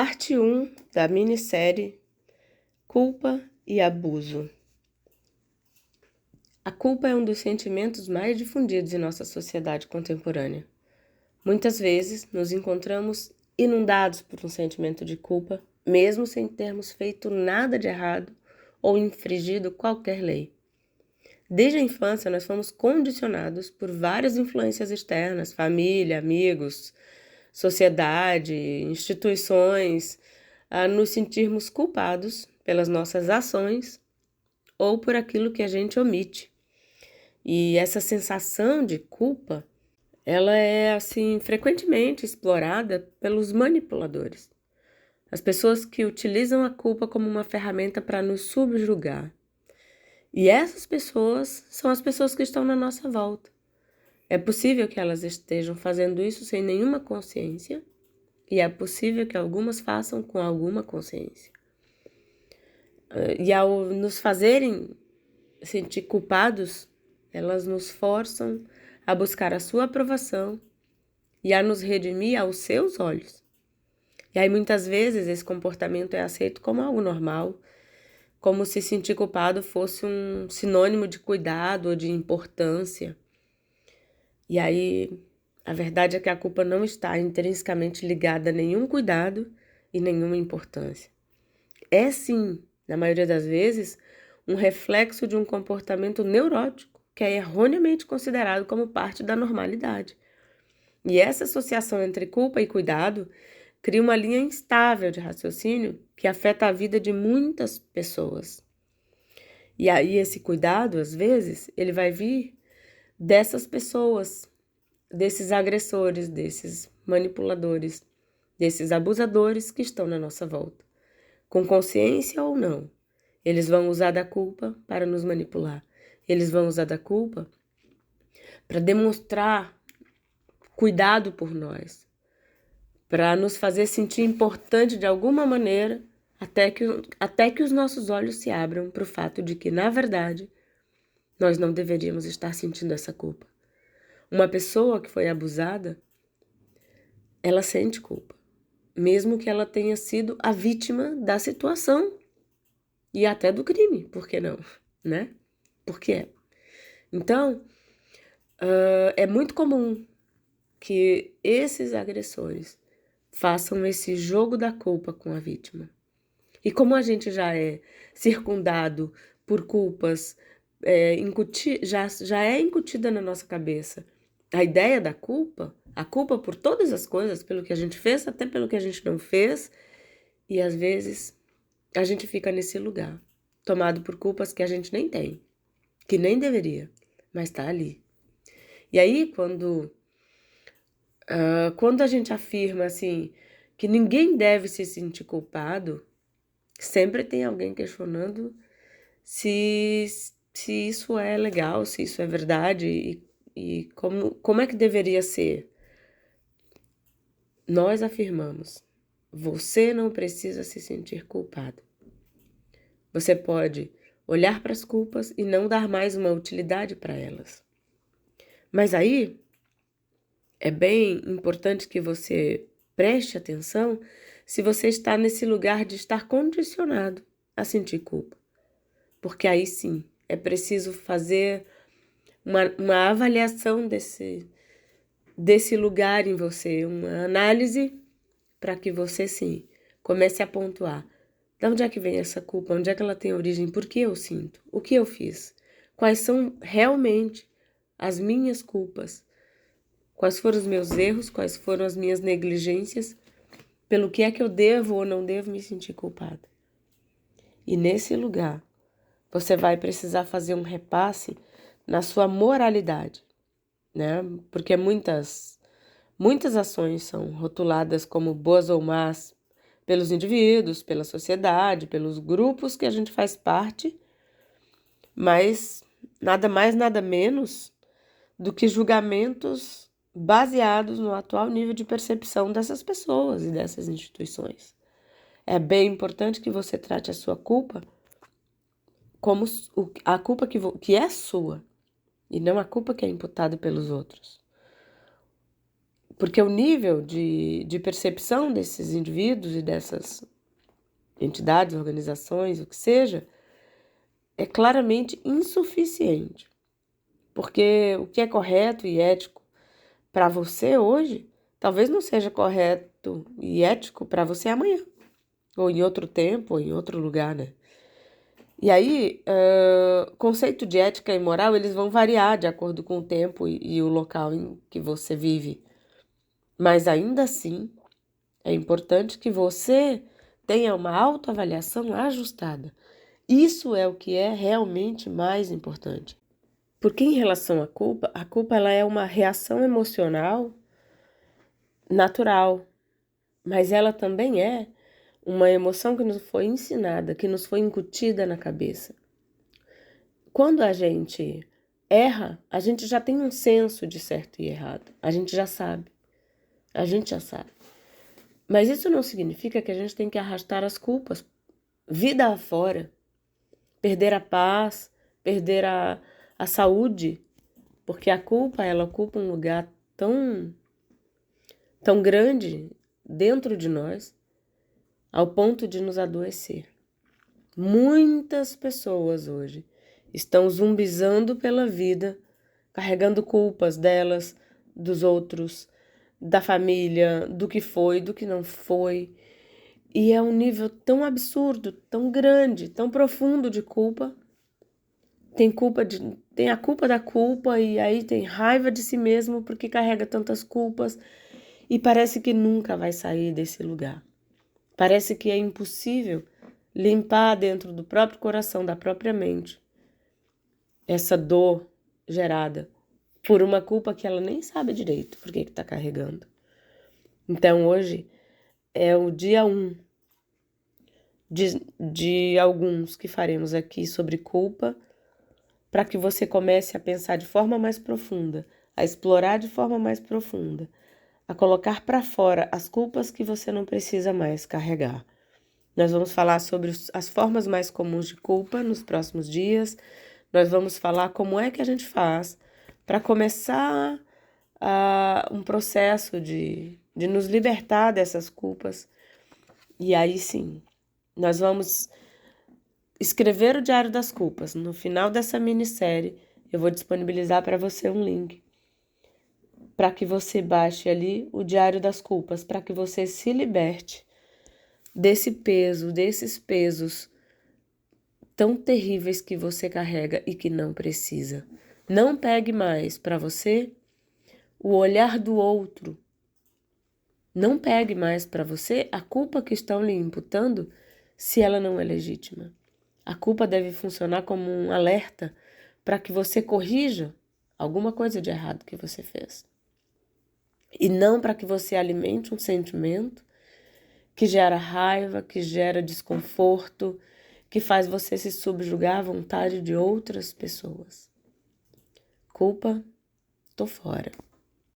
Parte 1 da minissérie Culpa e Abuso. A culpa é um dos sentimentos mais difundidos em nossa sociedade contemporânea. Muitas vezes nos encontramos inundados por um sentimento de culpa, mesmo sem termos feito nada de errado ou infringido qualquer lei. Desde a infância, nós fomos condicionados por várias influências externas, família, amigos, sociedade, instituições, a nos sentirmos culpados pelas nossas ações ou por aquilo que a gente omite. E essa sensação de culpa, ela é assim frequentemente explorada pelos manipuladores. As pessoas que utilizam a culpa como uma ferramenta para nos subjugar. E essas pessoas são as pessoas que estão na nossa volta. É possível que elas estejam fazendo isso sem nenhuma consciência, e é possível que algumas façam com alguma consciência. E ao nos fazerem sentir culpados, elas nos forçam a buscar a sua aprovação e a nos redimir aos seus olhos. E aí muitas vezes esse comportamento é aceito como algo normal, como se sentir culpado fosse um sinônimo de cuidado ou de importância. E aí a verdade é que a culpa não está intrinsecamente ligada a nenhum cuidado e nenhuma importância. É sim, na maioria das vezes, um reflexo de um comportamento neurótico que é erroneamente considerado como parte da normalidade. E essa associação entre culpa e cuidado cria uma linha instável de raciocínio que afeta a vida de muitas pessoas. E aí esse cuidado, às vezes, ele vai vir dessas pessoas, desses agressores, desses manipuladores, desses abusadores que estão na nossa volta. Com consciência ou não, eles vão usar da culpa para nos manipular. Eles vão usar da culpa para demonstrar cuidado por nós, para nos fazer sentir importante de alguma maneira, até que os nossos olhos se abram para o fato de que, na verdade, nós não deveríamos estar sentindo essa culpa. Uma pessoa que foi abusada, ela sente culpa, mesmo que ela tenha sido a vítima da situação e até do crime, por que não, né? Porque é. Então, é muito comum que esses agressores façam esse jogo da culpa com a vítima. E como a gente já é circundado por culpas, já é incutida na nossa cabeça a ideia da culpa, a culpa por todas as coisas, pelo que a gente fez, até pelo que a gente não fez, e às vezes a gente fica nesse lugar, tomado por culpas que a gente nem tem, que nem deveria, mas tá ali. E aí, quando a gente afirma assim que ninguém deve se sentir culpado, sempre tem alguém questionando se isso é legal, se isso é verdade e como é que deveria ser. Nós afirmamos: você não precisa se sentir culpado. Você pode olhar para as culpas e não dar mais uma utilidade para elas. Mas aí é bem importante que você preste atenção se você está nesse lugar de estar condicionado a sentir culpa. Porque aí sim, é preciso fazer uma avaliação desse lugar em você, uma análise para que você sim comece a pontuar. De onde é que vem essa culpa? Onde é que ela tem origem? Por que eu sinto? O que eu fiz? Quais são realmente as minhas culpas? Quais foram os meus erros? Quais foram as minhas negligências? Pelo que é que eu devo ou não devo me sentir culpada? E nesse lugar, você vai precisar fazer um repasse na sua moralidade, né? Porque muitas ações são rotuladas como boas ou más pelos indivíduos, pela sociedade, pelos grupos que a gente faz parte, mas nada mais, nada menos do que julgamentos baseados no atual nível de percepção dessas pessoas e dessas instituições. É bem importante que você trate a sua culpa como a culpa que é sua e não a culpa que é imputada pelos outros. Porque o nível de percepção desses indivíduos e dessas entidades, organizações, o que seja, é claramente insuficiente. Porque o que é correto e ético para você hoje, talvez não seja correto e ético para você amanhã, ou em outro tempo, ou em outro lugar, né? E aí, conceito de ética e moral, eles vão variar de acordo com o tempo e o local em que você vive. Mas ainda assim, é importante que você tenha uma autoavaliação ajustada. Isso é o que é realmente mais importante. Porque em relação à culpa ela é uma reação emocional natural, mas ela também é uma emoção que nos foi ensinada, que nos foi incutida na cabeça. Quando a gente erra, a gente já tem um senso de certo e errado. A gente já sabe. A gente já sabe. Mas isso não significa que a gente tem que arrastar as culpas vida afora, perder a paz, perder a saúde, porque a culpa, ela ocupa um lugar tão grande dentro de nós, ao ponto de nos adoecer. Muitas pessoas hoje estão zumbizando pela vida, carregando culpas delas, dos outros, da família, do que foi, do que não foi. E é um nível tão absurdo, tão grande, tão profundo de culpa. Tem a culpa da culpa e aí tem raiva de si mesmo porque carrega tantas culpas e parece que nunca vai sair desse lugar. Parece que é impossível limpar dentro do próprio coração, da própria mente, essa dor gerada por uma culpa que ela nem sabe direito por que está carregando. Então hoje é o dia 1 de alguns que faremos aqui sobre culpa, para que você comece a pensar de forma mais profunda, a explorar de forma mais profunda, a colocar para fora as culpas que você não precisa mais carregar. Nós vamos falar sobre as formas mais comuns de culpa nos próximos dias. Nós vamos falar como é que a gente faz para começar um processo de nos libertar dessas culpas. E aí sim, nós vamos escrever o Diário das Culpas. No final dessa minissérie, eu vou disponibilizar para você um link para que você baixe ali o Diário das Culpas, para que você se liberte desse peso, desses pesos tão terríveis que você carrega e que não precisa. Não pegue mais para você o olhar do outro. Não pegue mais para você a culpa que estão lhe imputando se ela não é legítima. A culpa deve funcionar como um alerta para que você corrija alguma coisa de errado que você fez. E não para que você alimente um sentimento que gera raiva, que gera desconforto, que faz você se subjugar à vontade de outras pessoas. Culpa, tô fora.